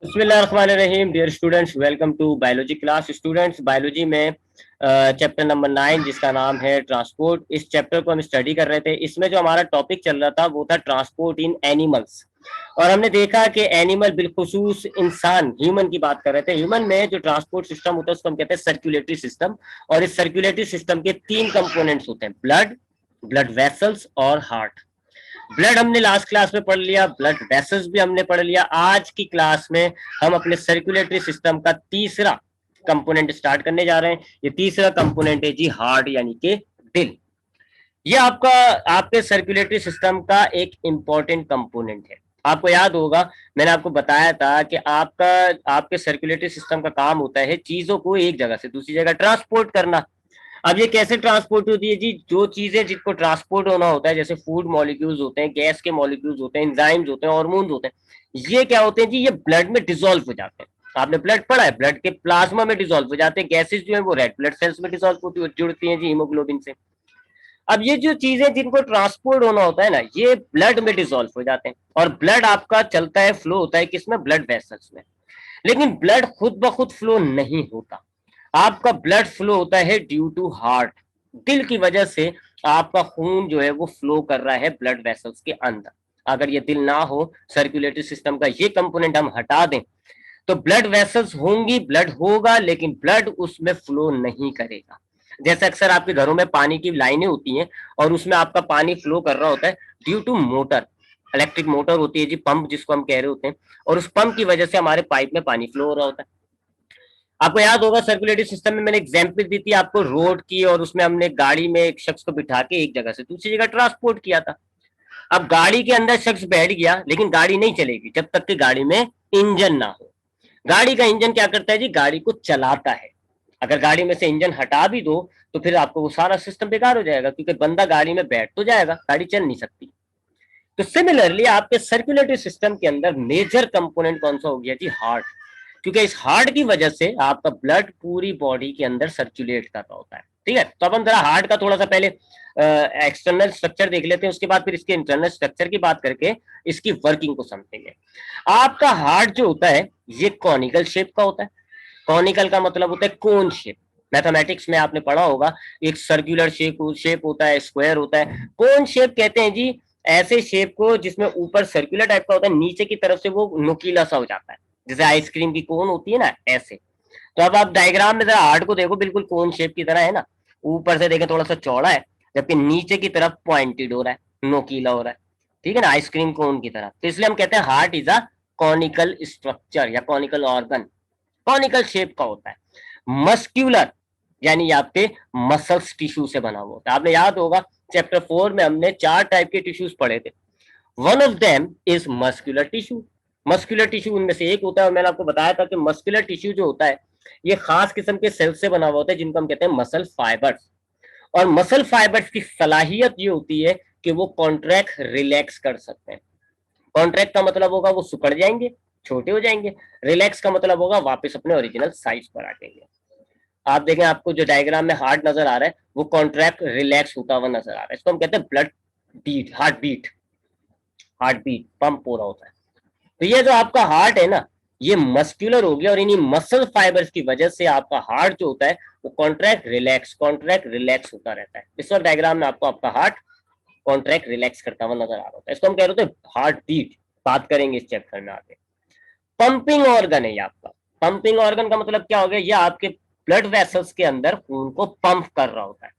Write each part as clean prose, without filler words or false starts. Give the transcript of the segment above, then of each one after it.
बिस्मिल्लाहिर्रहमानिर्रहीम। Dear students, welcome to biology class. Students, biology में chapter number 9 जिसका नाम है ट्रांसपोर्ट, इस चैप्टर को हम स्टडी कर रहे थे। इसमें जो हमारा टॉपिक चल रहा था वो था ट्रांसपोर्ट इन एनिमल्स। और हमने देखा कि एनिमल बिलखुसूस इंसान ह्यूमन की बात कर रहे थे। ह्यूमन में जो ट्रांसपोर्ट सिस्टम होता है उसको हम कहते हैं सर्कुलेटरी सिस्टम। और इस सर्कुलेटरी सिस्टम के 3 कंपोनेंट्स होते हैं, ब्लड, ब्लड वेसल्स और हार्ट। ब्लड हमने लास्ट क्लास में पढ़ लिया, ब्लड वेसल्स भी हमने पढ़ लिया। आज की क्लास में हम अपने सर्कुलेटरी सिस्टम का तीसरा कंपोनेंट स्टार्ट करने जा रहे हैं। ये तीसरा कंपोनेंट है जी हार्ट, यानी कि दिल। ये आपका आपके सर्कुलेटरी सिस्टम का एक इंपॉर्टेंट कंपोनेंट है। आपको याद होगा, मैंने आपको बताया था कि आपके सर्कुलेटरी सिस्टम का काम होता है चीजों को एक जगह से दूसरी जगह ट्रांसपोर्ट करना। अब ये कैसे ट्रांसपोर्ट होती है जी? जो चीजें जिनको ट्रांसपोर्ट होना होता है, जैसे फूड मॉलिक्यूल्स होते हैं, गैस के मॉलिक्यूल्स होते हैं, एंजाइम्स होते हैं, हार्मोन्स होते हैं, ये क्या होते हैं जी? ये ब्लड में डिसॉल्व हो जाते हैं। आपने ब्लड पढ़ा है, ब्लड के प्लाज्मा में डिसॉल्व हो जाते हैं। गैसेज जो है वो रेड ब्लड सेल्स में डिसॉल्व होती जुड़ती हैं जी हीमोग्लोबिन से। अब ये जो चीजें जिनको ट्रांसपोर्ट होना होता है ना, ये ब्लड में डिसॉल्व हो जाते हैं। और ब्लड आपका चलता है, फ्लो होता है किसमें? ब्लड वेसल्स में। लेकिन ब्लड खुद ब खुद फ्लो नहीं होता। आपका ब्लड फ्लो होता है ड्यू टू हार्ट। दिल की वजह से आपका खून जो है वो फ्लो कर रहा है ब्लड वेसल्स के अंदर। अगर ये दिल ना हो, सर्कुलेटरी सिस्टम का ये कंपोनेंट हम हटा दें, तो ब्लड वेसल्स होंगी, ब्लड होगा, लेकिन ब्लड उसमें फ्लो नहीं करेगा। जैसे अक्सर आपके घरों में पानी की लाइनें होती हैं और उसमें आपका पानी फ्लो कर रहा होता है due to motor. Electric motor होती है जी, पंप जिसको हम कह रहे होते हैं, और उस पंप की वजह से हमारे पाइप में पानी फ्लो हो रहा होता है। आपको याद होगा, सर्कुलेटरी सिस्टम में मैंने एग्जांपल दी थी आपको रोड की, और उसमें हमने गाड़ी में एक शख्स को बिठा के एक जगह से दूसरी जगह ट्रांसपोर्ट किया था। अब गाड़ी के अंदर शख्स बैठ गया, लेकिन गाड़ी नहीं चलेगी जब तक कि गाड़ी में इंजन ना हो। गाड़ी का इंजन क्या करता है जी? गाड़ी को चलाता है। अगर गाड़ी में से इंजन हटा भी दो तो फिर आपको वो सारा सिस्टम बेकार हो जाएगा, क्योंकि बंदा गाड़ी में बैठ तो जाएगा, गाड़ी चल नहीं सकती। तो सिमिलरली आपके सर्कुलेटरी सिस्टम के अंदर मेजर कंपोनेंट कौन सा हो गया जी? हार्ट। क्योंकि इस हार्ट की वजह से आपका ब्लड पूरी बॉडी के अंदर सर्कुलेट कर रहा होता है। ठीक है, तो अब हम जरा हार्ट का थोड़ा सा पहले एक्सटर्नल स्ट्रक्चर देख लेते हैं, उसके बाद फिर इसके इंटरनल स्ट्रक्चर की बात करके इसकी वर्किंग को समझेंगे। आपका हार्ट जो होता है ये कॉनिकल शेप का होता है। कॉनिकल का मतलब होता है कोन शेप। मैथमेटिक्स में आपने पढ़ा होगा, एक सर्कुलर शेप शेप होता है, स्क्वायर होता है। कोन शेप कहते हैं जी ऐसे शेप को जिसमें ऊपर सर्कुलर टाइप का होता है, नीचे की तरफ से वो नुकीला सा हो जाता है, जैसे आइसक्रीम की कोन होती है ना, ऐसे। तो अब आप डायग्राम में जरा हार्ट को देखो, बिल्कुल कोन शेप की तरह है ना। ऊपर से देखें थोड़ा सा चौड़ा है, जबकि नीचे की तरफ पॉइंटेड हो रहा है, नोकीला हो रहा है। ठीक है ना, आइसक्रीम कोन की तरह। तो इसलिए हम कहते हैं heart is a conical structure या कॉनिकल ऑर्गन। कॉनिकल शेप का होता है। मस्क्यूलर यानी आपके मसल्स टिश्यू से बना हुआ होता है। आपने याद होगा, चैप्टर 4 में हमने 4 टाइप के टिश्यूज पढ़े थे। One of them is muscular tissue. Muscular tissue उनमें से एक होता है, और मैंने आपको बताया था कि मस्कुलर टिश्यू जो होता है ये खास किस्म के सेल से बना हुआ होता है, जिनको हम कहते हैं मसल फाइबर्स। और मसल फाइबर्स की सलाहियत ये होती है कि वो कॉन्ट्रैक्ट रिलैक्स कर सकते हैं। कॉन्ट्रैक्ट का मतलब होगा वो सिकुड़ जाएंगे, छोटे हो जाएंगे। रिलैक्स का मतलब होगा वापस अपने ओरिजिनल साइज पर आ जाएंगे। आप देखें, आपको जो डायग्राम में हार्ट नजर आ रहा है वो कॉन्ट्रैक्ट रिलैक्स होता हुआ नजर आ रहा है। इसको हम कहते हैं blood beat, heartbeat. Heartbeat pump हो रहा होता है। तो ये जो आपका हार्ट है ना, ये मस्कुलर हो गया, और इन्हीं मसल फाइबर्स की वजह से आपका हार्ट जो होता है वो कॉन्ट्रैक्ट रिलैक्स होता रहता है। इस वक्त डायग्राम में आपको आपका हार्ट कॉन्ट्रैक्ट रिलैक्स करता हुआ नजर आ रहा होता है। इसको हम कह रहे होते हैं हार्ट बीट। बात करेंगे इस चैप्टर में आगे। पंपिंग ऑर्गन है ये आपका। पंपिंग ऑर्गन का मतलब क्या हो गया? ये आपके ब्लड वेसल्स के अंदर खून को पंप कर रहा होता है।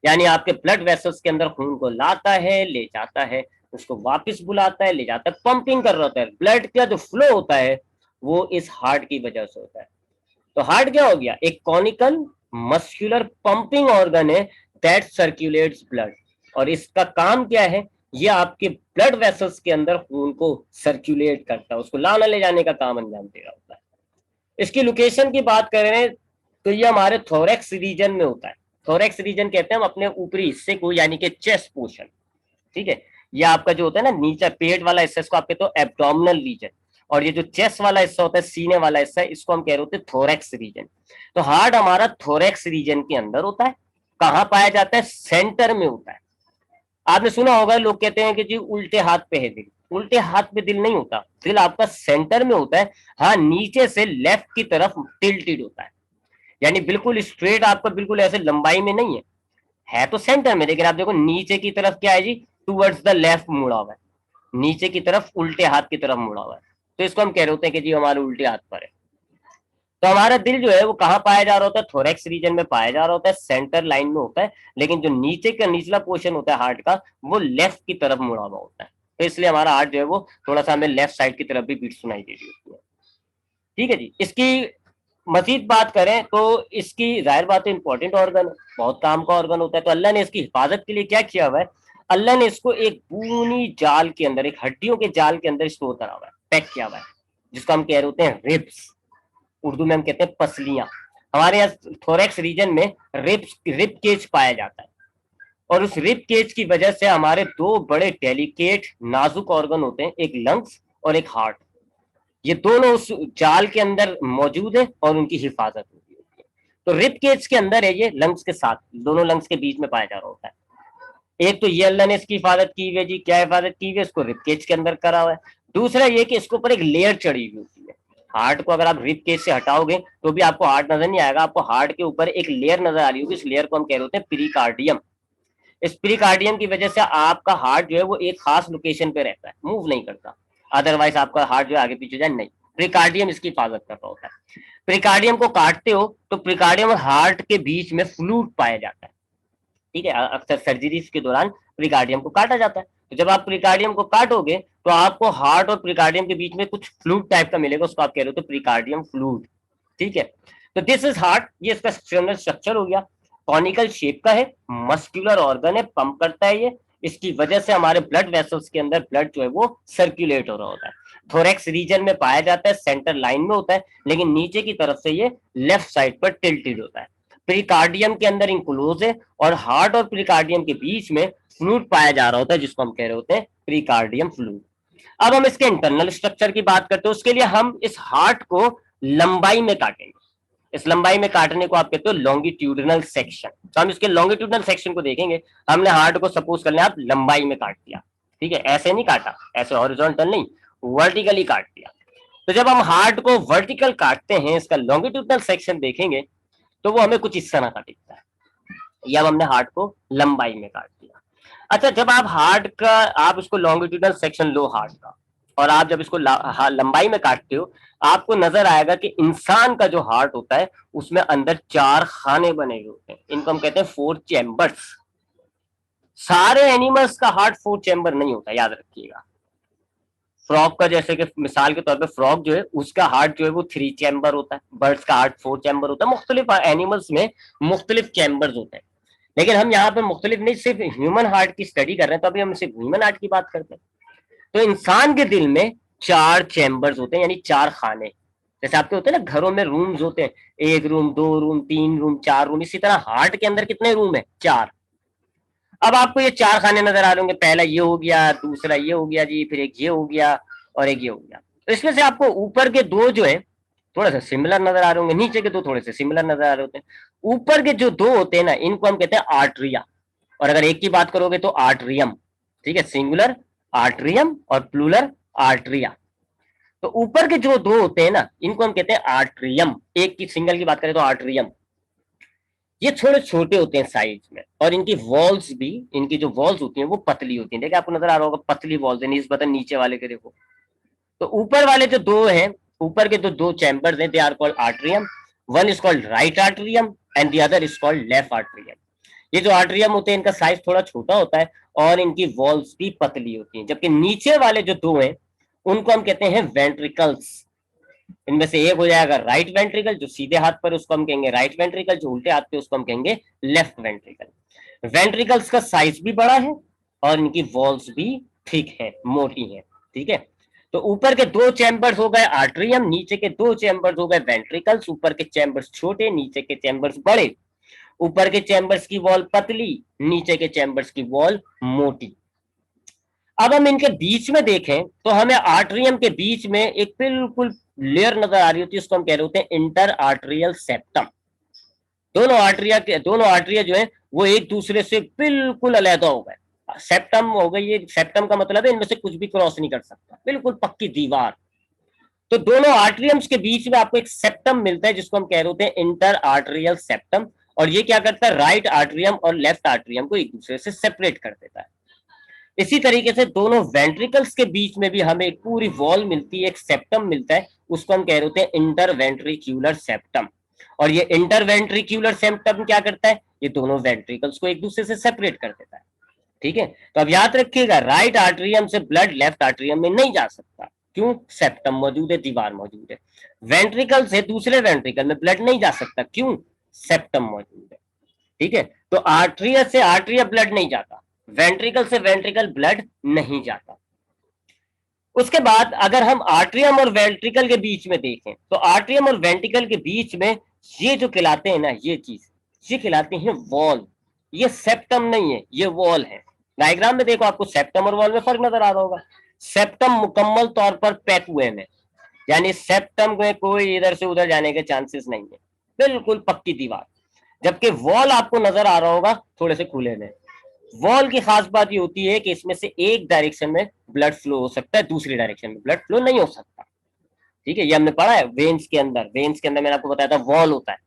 यानी आपके ब्लड वेसल्स के अंदर खून को लाता है, ले जाता है, उसको वापस बुलाता है, ले जाता है, पंपिंग कर रहा होता है। ब्लड का जो फ्लो होता है वो इस हार्ट की वजह से होता है। तो हार्ट क्या हो गया? एक कॉनिकल मस्कुलर पंपिंग ऑर्गन है दैट सर्कुलेट्स ब्लड। और इसका काम क्या है? ये आपके ब्लड वेसल्स के अंदर खून को सर्कुलेट करता है, उसको लाना ले जाने का काम अंजाम दे रहा होता है। इसकी लोकेशन की बात करें तो ये हमारे थोरेक्स रीजन में होता है। थोरेक्स रीजन कहते हैं हम अपने ऊपरी हिस्से को, यानी कि चेस्ट पोर्शन। ठीक है, ये आपका जो होता है ना नीचे पेट वाला हिस्सा, इसको आपके तो एब्डोमिनल रीजन। और ये जो चेस्ट वाला हिस्सा होता है, सीने वाला हिस्सा, इसको हम कह रहे होते हैं थोरेक्स रीजन। तो हार्ट हमारा थोरेक्स रीजन के अंदर होता है। कहाँ पाया जाता है? सेंटर में होता है। आपने सुना होगा लोग कहते हैं कि जी उल्टे हाथ पे है दिल। उल्टे हाथ पे दिल नहीं होता, दिल आपका सेंटर में होता है। हाँ, नीचे से लेफ्ट की तरफ टिल्टेड होता है, यानी बिल्कुल स्ट्रेट आपका बिल्कुल ऐसे लंबाई में नहीं है तो सेंटर में, लेकिन आप देखो नीचे की तरफ क्या है जी, टूवर्ड्स द लेफ्ट मुड़ा हुआ है, नीचे की तरफ उल्टे हाथ की तरफ मुड़ा हुआ है। तो इसको हम कह रहे होते हैं कि जी हमारे उल्टे हाथ पर है। तो हमारा दिल जो है वो कहाँ पाया जा रहा होता है, थोरैक्स रीजन में पाया जा रहा होता है, सेंटर लाइन में होता है। लेकिन जो नीचे का निचला पोर्शन होता है हार्ट का, वो लेफ्ट की तरफ मुड़ा हुआ होता है। तो इसलिए हमारा हार्ट जो है वो थोड़ा सा हमें लेफ्ट साइड की तरफ भी बीट सुनाई दे रही होती है। ठीक है जी। इसकी मजीद बात करें तो इसकी जाहिर बात है इंपॉर्टेंट ऑर्गन है, बहुत काम का ऑर्गन होता है। तो अल्लाह ने इसकी हिफाजत के लिए क्या किया हुआ है, अल्लाह ने इसको एक बूनी जाल के अंदर, एक हड्डियों के जाल के अंदर स्टोर करा हुआ है, पैक किया हुआ है, जिसको हम कह रहे होते हैं रिब्स, उर्दू में हम कहते हैं पसलियां। हमारे यहाँ थोरैक्स रीजन में रिब केज पाया जाता है, और उस रिब केज की वजह से हमारे दो बड़े डेलिकेट नाजुक ऑर्गन होते हैं, एक लंग्स और एक हार्ट। ये दोनों उस जाल के अंदर मौजूद है और उनकी हिफाजत होती है। तो रिब केज के अंदर है ये, लंग्स के साथ, दोनों लंग्स के बीच में पाया जा रहा होता है। एक तो ये अल्लाह ने इसकी हिफाजत की हुई है जी, क्या हिफाजत की हुई है, इसको रिब केज के अंदर करा हुआ है। दूसरा ये कि इसके ऊपर एक लेयर चढ़ी हुई होती है। हार्ट को अगर आप रिब केज से हटाओगे तो भी आपको हार्ट नजर नहीं आएगा, आपको हार्ट के ऊपर एक लेयर नजर आ रही होगी। इस लेयर को हम कह रहे होते हैं प्रीकार्डियम। इस प्रीकार्डियम की वजह से आपका हार्ट जो है वो एक खास लोकेशन पे रहता है, मूव नहीं करता, अदरवाइज आपका हार्ट जो है आगे पीछे जाए नहीं। प्रीकार्डियम इसकी हिफाजत कर रहा होता है। प्रीकार्डियम को काटते हो तो प्रीकार्डियम और हार्ट के बीच में फ्लूइड पाया जाता है। ठीक है, अक्सर सर्जरीज के दौरान प्रीकार्डियम को काटा जाता है। तो जब आप प्रीकार्डियम को काटोगे तो आपको हार्ट और प्रीकार्डियम के बीच में कुछ फ्लूइड टाइप का मिलेगा, उसको आप कह रहे हो तो प्रीकार्डियम फ्लूइड। ठीक है, तो दिस इज हार्ट, ये इसका स्ट्रक्चर हो गया, कॉनिकल शेप का है, मस्कुलर ऑर्गन है, पंप करता है ये। इसकी वजह से हमारे ब्लड वेसल्स के अंदर ब्लड जो है वो सर्कुलेट हो रहा होता है। थोरैक्स रीजन में पाया जाता है, सेंटर लाइन में होता है, लेकिन नीचे की तरफ से ये लेफ्ट साइड पर टिल्टेड होता है। प्रीकार्डियम के अंदर इंक्लोज है, और हार्ट और प्रीकार्डियम के बीच में फ्लूइड पाया जा रहा होता है, जिसको हम कह रहे होते हैं प्रीकार्डियम फ्लूइड। अब हम इसके इंटरनल स्ट्रक्चर की बात करते हैं। उसके लिए हम इस हार्ट को लंबाई में काटेंगे। इस लंबाई में काटने को आप कहते हो लॉन्गिट्यूडनल सेक्शन। तो हम इसके लॉन्गिट्यूडनल सेक्शन को देखेंगे। हमने हार्ट को सपोज कर लिया आप लंबाई में काट दिया, ठीक है, ऐसे नहीं काटा, ऐसे हॉरिजॉन्टल नहीं, वर्टिकली काट दिया। तो जब हम हार्ट को वर्टिकल काटते हैं, इसका लॉन्गिट्यूडनल सेक्शन देखेंगे तो वो हमें कुछ इस तरह का दिखता है। ये अब हमने हार्ट को लंबाई में काट दिया। अच्छा, जब आप हार्ट का, आप इसको लॉन्गिट्यूडनल सेक्शन लो हार्ट का, और आप जब इसको लंबाई में काटते हो, आपको नजर आएगा कि इंसान का जो हार्ट होता है उसमें अंदर 4 खाने बने हुए होते हैं। इनको हम कहते हैं 4 चैम्बर्स। सारे एनिमल्स का हार्ट 4 चैम्बर नहीं होता, याद रखिएगा। फ्रॉग का, जैसे कि मिसाल के तौर पे फ्रॉग जो है उसका हार्ट जो है वो 3 चैम्बर होता है, बर्ड्स का हार्ट 4 चैम्बर होता है। मुख्तलिफ एनिमल्स में मुख्तलिफ चैम्बर्स होते हैं। लेकिन हम यहाँ पे मुख्तलिफ नहीं, सिर्फ ह्यूमन हार्ट की स्टडी कर रहे हैं, तो अभी हम सिर्फ ह्यूमन हार्ट की बात करते हैं। तो इंसान के दिल में 4 चैम्बर्स होते हैं, यानी 4 खाने। जैसे आपके होते हैं ना घरों में रूम्स होते हैं, 1 रूम, 2 रूम, 3 रूम, 4 रूम, इसी तरह हार्ट के अंदर कितने रूम है, 4। अब आपको ये 4 खाने नजर आ रहे होंगे, पहला ये हो गया, दूसरा ये हो गया जी, फिर एक ये हो गया और एक ये हो गया। तो इसमें से आपको ऊपर के 2 जो है थोड़ा सा सिमिलर नजर आ रहे होंगे, नीचे के 2 थोड़े से सिमिलर नजर आ रहे होते हैं। ऊपर के जो 2 होते हैं ना, इनको हम कहते हैं आर्टरिया, और अगर एक की बात करोगे तो आर्टरियम। ठीक है, सिंगुलर आर्टरियम और प्लूरल आर्टरिया। तो ऊपर के जो 2 होते हैं ना, इनको हम कहते हैं आर्टरियम। एक की सिंगल की बात करें तो आर्टरियम। ये थोड़े छोटे होते हैं साइज में, और इनकी वॉल्स भी, इनकी जो वॉल्स होती हैं वो पतली होती हैं। देखिए आपको नजर आ रहा होगा, पतली वॉल्स है निस्बतन नीचे वाले के, देखो। तो ऊपर वाले जो 2 हैं, ऊपर के जो 2 चैम्बर्स हैं, they are called atrium. One is called right atrium and the other is called left atrium. ये जो आर्टरियम होते हैं इनका साइज थोड़ा छोटा होता है, और इनकी वॉल्स भी पतली होती हैं। जबकि नीचे वाले जो 2 हैं उनको हम कहते हैं वेंट्रिकल्स। इनमें से एक हो जाएगा राइट वेंट्रिकल, जो सीधे हाथ पर, उसको हम कहेंगे राइट वेंट्रिकल, जो उल्टे हाथ पे उसको हम कहेंगे लेफ्ट वेंट्रिकल। वेंट्रिकल्स का साइज भी बड़ा है और इनकी वॉल्स भी थिक है, मोटी है। ठीक है, तो ऊपर के 2 चैम्बर्स हो गए आर्टरियम, नीचे के 2 चैम्बर्स हो गए वेंट्रिकल्स। ऊपर के चैम्बर्स छोटे, नीचे के चैम्बर्स बड़े। ऊपर के चैम्बर्स की वॉल पतली, नीचे के चैम्बर्स की वॉल मोटी। अब हम इनके बीच में देखें तो हमें आर्टरियम के बीच में एक बिल्कुल लेयर नजर आ रही होती है, उसको हम कह रहे होते हैं इंटर आर्टरियल सेप्टम। दोनों आर्टरिया जो है वो एक दूसरे से बिल्कुल अलहदा हो गए, सेप्टम हो गई, ये सेप्टम का मतलब है इनमें से कुछ भी क्रॉस नहीं कर सकता, बिल्कुल पक्की दीवार। तो दोनों आर्टरियम्स के बीच में आपको एक सेप्टम मिलता है जिसको हम कह रहे होते हैं इंटर आर्टरियल सेप्टम, और ये क्या करता है, राइट आर्टरियम और लेफ्ट आर्टरियम को एक दूसरे से सेपरेट कर देता है। इसी तरीके से दोनों वेंट्रिकल्स के बीच में भी हमें एक पूरी वॉल मिलती है, एक सेप्टम मिलता है, उसको हम कह रहे होते हैं इंटरवेंट्रिक्यूलर सेप्टम। और ये इंटरवेंट्रिक्यूलर सेप्टम क्या करता है, ये दोनों वेंट्रिकल्स को एक दूसरे से सेपरेट कर देता है। ठीक है, तो अब याद रखिएगा, राइट आर्टरियम से ब्लड लेफ्ट आर्टरियम में नहीं जा सकता, क्यों, सेप्टम मौजूद है, दीवार मौजूद है। वेंट्रिकल से दूसरे वेंट्रिकल में ब्लड नहीं जा सकता, क्यों, सेप्टम मौजूद है। ठीक है, तो आर्टरिया से आर्टरिया ब्लड नहीं जाता, वेंट्रिकल से वेंट्रिकल ब्लड नहीं जाता। उसके बाद अगर हम आर्टरियम और वेंट्रिकल के बीच में देखें, तो आर्टरियम और वेंट्रिकल के बीच में ये जो खिलाते हैं ना, ये चीज, ये खिलाते हैं वॉल। ये सेप्टम नहीं है, ये वॉल है। डायग्राम में देखो, आपको सेप्टम और वॉल में फर्क नजर आ रहा होगा। सेप्टम मुकम्मल तौर पर पैक हुए में, यानी सेप्टम में कोई इधर से उधर जाने के चांसेस नहीं है, बिल्कुल पक्की दीवार। जबकि वॉल आपको नजर आ रहा होगा थोड़े से खुले में। वॉल की खास बात ये होती है कि इसमें से एक डायरेक्शन में ब्लड फ्लो हो सकता है, दूसरी डायरेक्शन में ब्लड फ्लो नहीं हो सकता। ठीक है, ये हमने पढ़ा है वेन्स के अंदर। वेन्स के अंदर मैंने आपको बताया था वॉल होता है,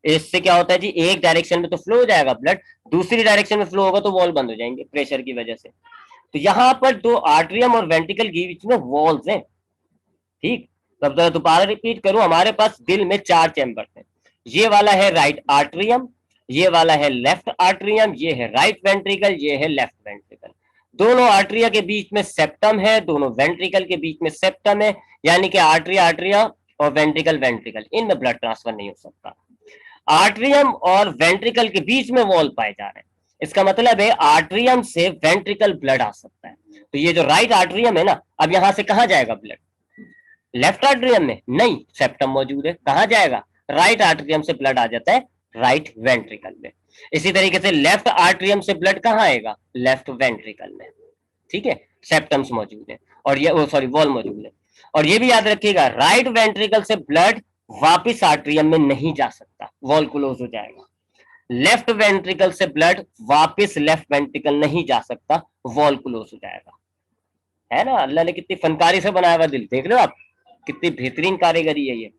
इससे क्या होता है जी, एक डायरेक्शन में तो फ्लो हो जाएगा ब्लड, दूसरी डायरेक्शन में फ्लो होगा तो वॉल बंद हो जाएंगे प्रेशर की वजह से। तो यहाँ पर दो आर्टरियम और वेंट्रिकल के बीच में वॉल्स हैं। ठीक, तब दोबारा रिपीट करूं, हमारे पास दिल में 4 चैम्बर हैं। ये वाला है राइट आर्टरियम, ये वाला है लेफ्ट आर्टरियम, ये है राइट वेंट्रिकल, ये है लेफ्ट वेंट्रिकल। दोनों आर्टरिया के बीच में सेप्टम है, दोनों वेंट्रिकल के बीच में सेप्टम है, यानी कि आर्टरिया आर्टरिया और वेंट्रिकल वेंट्रिकल, इनमें ब्लड ट्रांसफर नहीं हो सकता। आर्टरियम और वेंट्रिकल के बीच में वॉल पाए जा रहे हैं, इसका मतलब है आर्टरियम से वेंट्रिकल ब्लड आ सकता है। तो ये जो राइट आर्टरियम है ना, अब यहां से कहां जाएगा ब्लड, लेफ्ट आर्टरियम में नहीं, सेप्टम मौजूद है, कहां जाएगा, राइट आर्टरियम से ब्लड आ जाता है राइट वेंट्रिकल में। इसी तरीके से लेफ्ट आर्टरियम से ब्लड कहां आएगा, लेफ्ट वेंट्रिकल में। ठीक है, सेप्टम्स मौजूद है, और ये सॉरी वॉल मौजूद है। और ये भी याद रखिएगा, राइट वेंट्रिकल से ब्लड वापिस आर्टरियम में नहीं जा सकता, वॉल क्लोज हो जाएगा। लेफ्ट वेंट्रिकल से ब्लड वापिस लेफ्ट वेंट्रिकल नहीं जा सकता, वॉल क्लोज हो जाएगा। है ना, अल्लाह ने कितनी फनकारी से बनाया हुआ दिल, देख रहे हो आप, कितनी बेहतरीन कारीगरी है ये।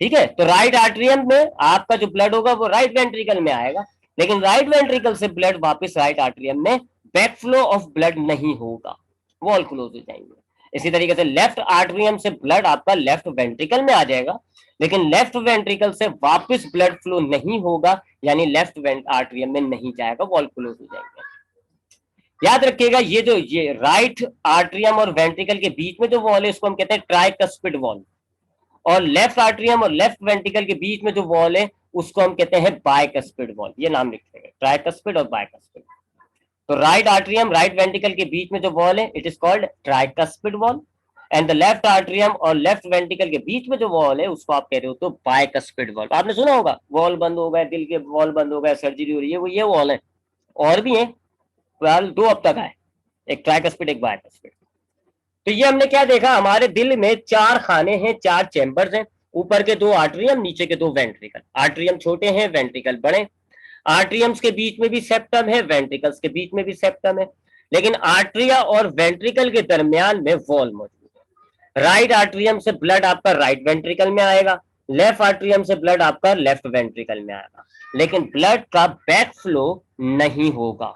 ठीक है, तो राइट आर्टरियम में आपका जो ब्लड होगा वो राइट वेंट्रिकल में आएगा, लेकिन राइट वेंट्रिकल से ब्लड वापस राइट आर्टरियम में बैक फ्लो ऑफ ब्लड नहीं होगा, वॉल क्लोज हो जाएंगे। इसी तरीके से लेफ्ट आर्टरियम से ब्लड आपका लेफ्ट वेंट्रिकल में आ जाएगा, लेकिन लेफ्ट वेंट्रिकल से वापस ब्लड फ्लो नहीं होगा, यानी लेफ्ट आर्टरियम में नहीं जाएगा, वॉल क्लोज हो जाएंगे। याद रखिएगा, ये राइट आर्टरियम और वेंट्रिकल के बीच में जो वॉल है इसको हम कहते हैं ट्राइकस्पिड वॉल, और लेफ्ट आर्टरियम और लेफ्ट वेंट्रिकल के बीच में जो वॉल है उसको हम कहते हैं बाइकस्पिड वॉल। ये नाम लिखेंगे, ट्राइकस्पिड और बाइकस्पिड। तो राइट आर्टरियम राइट वेंट्रिकल के बीच में जो वॉल है it is called tricuspid wall, and the left atrium और लेफ्ट वेंट्रिकल के बीच में जो वॉल है उसको आप कह रहे हो तो बाइकस्पिड वॉल। आपने सुना होगा वॉल बंद हो गया, दिल के वॉल बंद हो गया, सर्जरी हो रही है, वो ये वॉल है। और भी है, फिलहाल 2 अब तक आए, एक ट्राइकस्पिड एक बाइकस्पिड। तो ये हमने क्या देखा, हमारे दिल में 4 खाने हैं, 4 चैम्बर्स हैं, ऊपर के 2 आर्टरियम, नीचे के 2 वेंट्रिकल। आर्टरियम छोटे हैं, वेंट्रिकल बड़े। आर्टरियम्स के बीच में भी सेप्टम है, वेंट्रिकल्स के बीच में भी सेप्टम है, लेकिन आर्टरिया और वेंट्रिकल के दरमियान में वॉल मौजूद है। राइट आर्टरियम से ब्लड आपका राइट वेंट्रिकल में आएगा, लेफ्ट आर्टरियम से ब्लड आपका लेफ्ट वेंट्रिकल में आएगा, लेकिन ब्लड का बैक फ्लो नहीं होगा,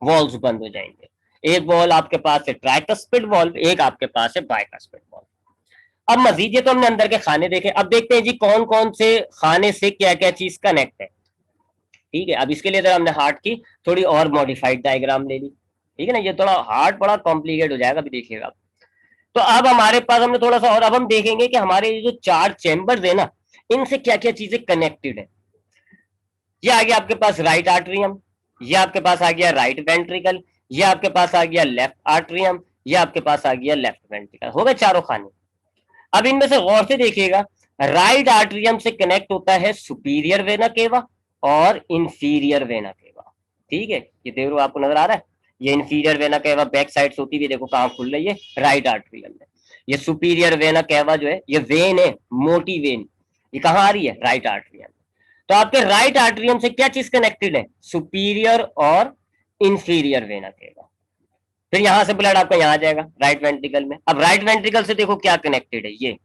वॉल्स बंद हो जाएंगे। एक वॉल आपके पास है ट्राइकस्पिड वॉल्व, एक आपके पास है बाइकस्पिड वॉल्व। अब मजीद ये तो हमने अंदर के खाने देखे, अब देखते हैं जी कौन कौन से खाने से क्या क्या चीज कनेक्ट है। ठीक है, अब इसके लिए हमने हार्ट की थोड़ी और मॉडिफाइड डायग्राम ले ली। ठीक है ना, ये थोड़ा हार्ट बड़ा कॉम्प्लिकेट हो जाएगा, अभी देखिएगा। तो अब हमारे पास हमने थोड़ा सा और, अब हम देखेंगे कि हमारे ये जो 4 चैम्बर्स है ना, इनसे क्या क्या चीजें कनेक्टेड है। ये आ गया आपके पास राइट आर्टरियम, ये आपके पास आ गया राइट वेंट्रिकल, ये आपके पास आ गया लेफ्ट आर्टरियम, ये आपके पास आ गया लेफ्ट वेंट्रिकल, हो गए चारों खाने। अब इनमें से गौर से देखिएगा, राइट आर्टरियम से कनेक्ट होता है सुपीरियर वेना केवा और इंफीरियर वेना केवा। ठीक है, ये देख लो आपको नजर आ रहा है, ये inferior vena cava back side से होती हुई देखो कहाँ खुल रही है, राइट आर्टरियम में। ये सुपीरियर वेना केवा जो है ये वेन है, मोटी वेन, ये कहाँ आ रही है, राइट आर्टरियम। तो आपके राइट आर्टरियम से क्या चीज कनेक्टेड है, सुपीरियर और इंफीरियर वेना केवा। फिर यहां से ब्लड आपका यहाँ आ जाएगा राइट वेंट्रिकल में। अब राइट वेंट्रिकल से देखो क्या कनेक्टेड है, ये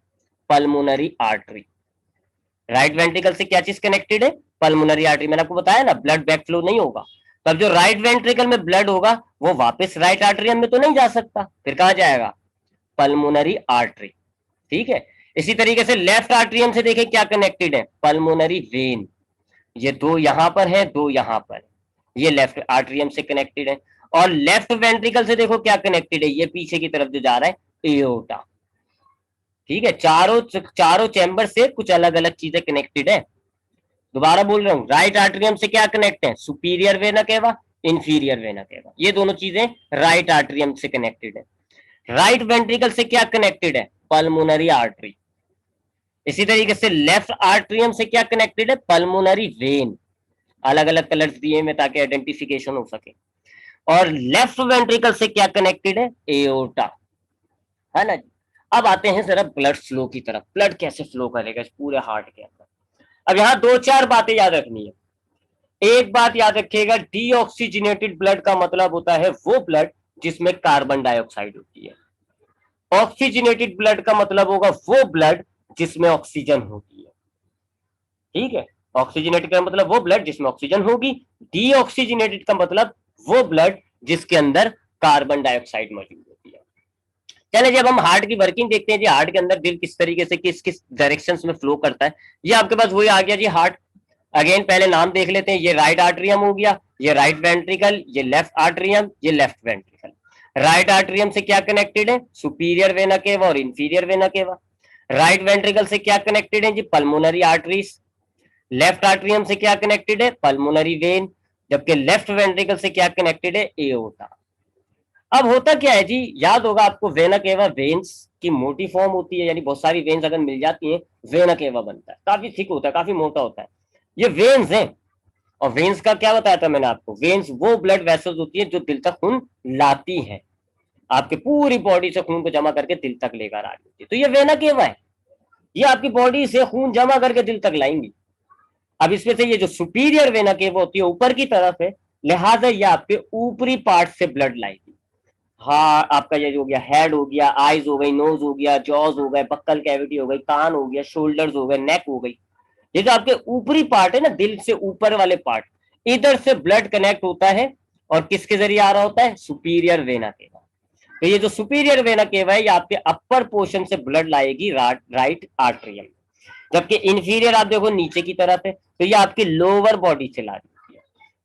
पल्मोनरी आर्टरी। राइट वेंट्रिकल से क्या चीज कनेक्टेड है, पल्मोनरी आर्टरी। मैंने आपको बताया ना ब्लड बैक फ्लो नहीं होगा, तब जो राइट वेंट्रिकल में ब्लड होगा वो वापस राइट आर्टरियम में तो नहीं जा सकता, फिर कहां जाएगा, पल्मोनरी आर्टरी। ठीक है। इसी तरीके से लेफ्ट आर्टरियम से देखें क्या कनेक्टेड है, पल्मोनरी वेन। ये दो यहां पर है, दो यहां पर, ये लेफ्ट आर्टरियम से कनेक्टेड है। और लेफ्ट वेंट्रिकल से देखो क्या कनेक्टेड है, ये पीछे की तरफ जो जा रहा है एओर्टा। ठीक है, चारों चारों चैम्बर से कुछ अलग अलग चीजें कनेक्टेड है। दोबारा बोल रहा हूं, राइट आर्टरियम से क्या कनेक्ट है, superior vena cava, inferior vena cava, ये दोनों चीजें राइट आर्टरियम से कनेक्टेड है। राइट वेंट्रिकल से क्या कनेक्टेड है, पल्मोनरी आर्टरी। इसी तरीके से लेफ्ट आर्टरियम से क्या कनेक्टेड है, पल्मोनरी वेन। अलग अलग कलर्स दिए में ताकि आइडेंटिफिकेशन हो सके। और लेफ्ट वेंट्रिकल से क्या कनेक्टेड है, एओर्टा, है ना जी। अब आते हैं जरा ब्लड फ्लो की तरफ, ब्लड कैसे फ्लो करेगा इस पूरे हार्ट के अंदर। अब यहाँ दो चार बातें याद रखनी है। एक बात याद रखिएगा, डीऑक्सीजनेटेड ब्लड का मतलब होता है वो ब्लड जिसमें कार्बन डाइऑक्साइड होती है। ऑक्सीजनेटेड ब्लड का मतलब होगा वो ब्लड जिसमें ऑक्सीजन होती है। ठीक है, ऑक्सीजनेटेड का मतलब वो ब्लड जिसमें ऑक्सीजन होगी, डीऑक्सीजनेटेड का मतलब वो ब्लड जिसके अंदर कार्बन डाइऑक्साइड मौजूद होती है। चले जब हम हार्ट की वर्किंग देखते हैं जी, हार्ट के अंदर दिल किस तरीके से किस किस डायरेक्शन में फ्लो करता है, ये आपके पास वही आ गया जी हार्ट। अगेन पहले नाम देख लेते हैं, ये राइट आर्टरियम हो गया, ये राइट वेंट्रिकल, ये लेफ्ट आर्टरियम, ये लेफ्ट वेंट्रिकल। राइट आर्टरियम से क्या कनेक्टेड है, सुपीरियर वेना केवा और inferior vena cava. Right ventricle से क्या कनेक्टेड है जी, पल्मोनरी आर्टरीज। लेफ्ट आर्टरियम से क्या कनेक्टेड है, पल्मोनरी वेन। जबकि लेफ्ट वेंट्रिकल से क्या कनेक्टेड है, एओर्टा। अब होता क्या है जी, याद होगा आपको, वेना केवा वेन्स की मोटी फॉर्म होती है, यानी बहुत सारी वेन्स अगर मिल जाती हैं वेना केवा बनता है, काफी थिक होता है, काफी मोटा होता है। ये वेन्स हैं। और वेन्स का क्या बताया था मैंने आपको, वेन्स वो ब्लड वेसल्स होती है जो दिल तक खून लाती है, आपके पूरी बॉडी से खून को जमा करके दिल तक लेकर आ रही है। तो ये वेना केवा है, ये आपकी बॉडी से खून जमा करके दिल तक लाएंगी। अब इसमें से ये जो सुपीरियर वेना केवा होती है ऊपर की तरफ है, लिहाजा ये आपके ऊपरी पार्ट से ब्लड लाएगी। हाँ, आपका ये हो गया हेड हो गया, आईज हो गई, नोज हो गया, जॉज हो गए, बक्कल कैविटी हो गई, कान हो गया, शोल्डर्स हो गए, नेक हो गई। ये जो आपके ऊपरी पार्ट है ना, दिल से ऊपर वाले पार्ट, इधर से ब्लड कनेक्ट होता है और किसके जरिए आ रहा होता है, सुपीरियर वेना केवा। तो ये जो सुपीरियर वेना केवा है, ये आपके अपर पोर्शन से ब्लड लाएगी राइट आर्टरियम। जबकि इंफीरियर आप देखो नीचे की तरफ है, तो ये आपकी लोअर बॉडी से ला रही है।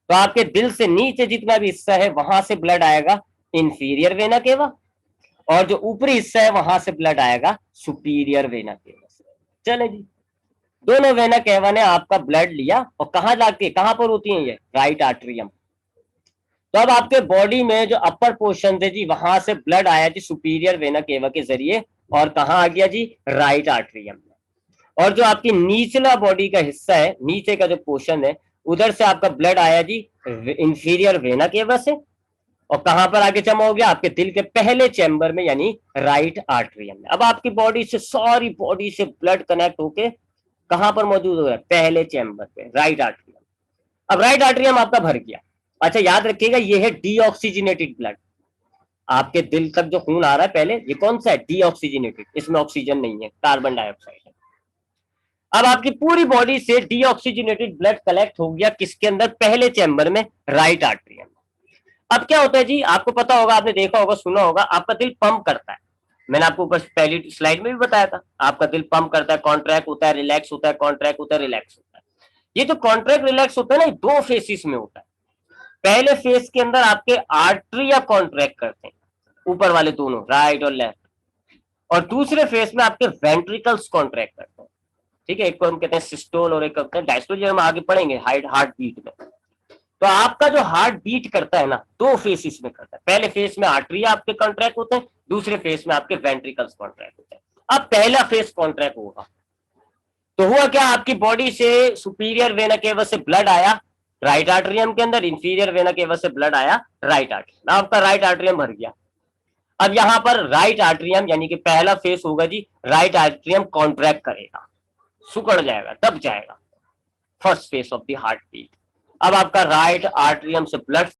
तो आपके दिल से नीचे जितना भी हिस्सा है वहां से ब्लड आएगा इंफीरियर वेना केवा, और जो ऊपरी हिस्सा है वहां से ब्लड आएगा सुपीरियर वेना केवा से। चले जी, दोनों वेना केवा ने आपका ब्लड लिया और कहां जाके, कहां पर होती है ये, राइट आर्टरियम। तो अब आपके बॉडी में जो अपर पोर्शन है जी, वहां से ब्लड आया जी सुपीरियर वेना केवा के जरिए, और कहां आ गया जी, राइट आर्टरियम में। और जो आपकी निचला बॉडी का हिस्सा है, नीचे का जो पोर्शन है, उधर से आपका ब्लड आया जी इंफीरियर वेना केवा से, और कहां पर आगे जमा हो गया, आपके दिल के पहले चैम्बर में, यानी राइट आर्टरियम में। अब आपकी बॉडी से, सारी बॉडी से ब्लड कनेक्ट होके कहां पर मौजूद हो रहा है, पहले चैम्बर पे, राइट आर्टरियम। अब राइट आर्टरियम आपका भर गया। अच्छा याद रखिएगा, ये है डीऑक्सीजनेटेड ब्लड। आपके दिल तक जो खून आ रहा है पहले, ये कौन सा है, डीऑक्सीजनेटेड, इसमें ऑक्सीजन नहीं है, कार्बन डाइऑक्साइड है। अब आपकी पूरी बॉडी से डीऑक्सीजनेटेड ब्लड कलेक्ट हो गया किसके अंदर, पहले चैम्बर में, राइट आर्टरियम। अब क्या होता है जी, आपको पता होगा, आपने देखा होगा, सुना होगा, आपका दिल पंप करता है। मैंने आपको ऊपर पहली स्लाइड में भी बताया था, आपका दिल पंप करता है, कॉन्ट्रैक्ट होता है, रिलैक्स होता है, कॉन्ट्रैक्ट होता है, रिलैक्स होता है। ये जो कॉन्ट्रैक्ट रिलैक्स होता है ना, ये दो फेसिस में होता है। पहले फेस के अंदर आपके आर्टरिया कॉन्ट्रैक्ट करते हैं, ऊपर वाले दोनों, राइट और लेफ्ट। और दूसरे फेस में आपके वेंट्रिकल्स कॉन्ट्रैक्ट करते हैं। ठीक है, एक को हम कहते हैं सिस्टोल और एक कहते हैं डायस्टोल, जो हम आगे पढ़ेंगे हार्ट बीट में। तो आपका जो हार्ट बीट करता है ना, दो फेसिस में करता है। पहले फेस में आर्टरिया आपके कॉन्ट्रैक्ट होते हैं, दूसरे फेस में आपके वेंट्रिकल्स कॉन्ट्रैक्ट होते हैं। अब पहला फेस कॉन्ट्रैक्ट होगा तो हुआ क्या, आपकी बॉडी से सुपीरियर वेना केवा से ब्लड आया राइट आर्टरियम के अंदर, इंफीरियर वेना केवा से ब्लड आया राइट आर्टरियम। आपका राइट आर्टरियम भर गया। अब यहां पर राइट आर्टरियम यानी कि पहला फेस होगा जी, राइट आर्टरियम कॉन्ट्रैक्ट करेगा, सुकड़ जाएगा, दब जाएगा, first phase of the heartbeat. अब आपका राइट आर्टरियम से ब्लड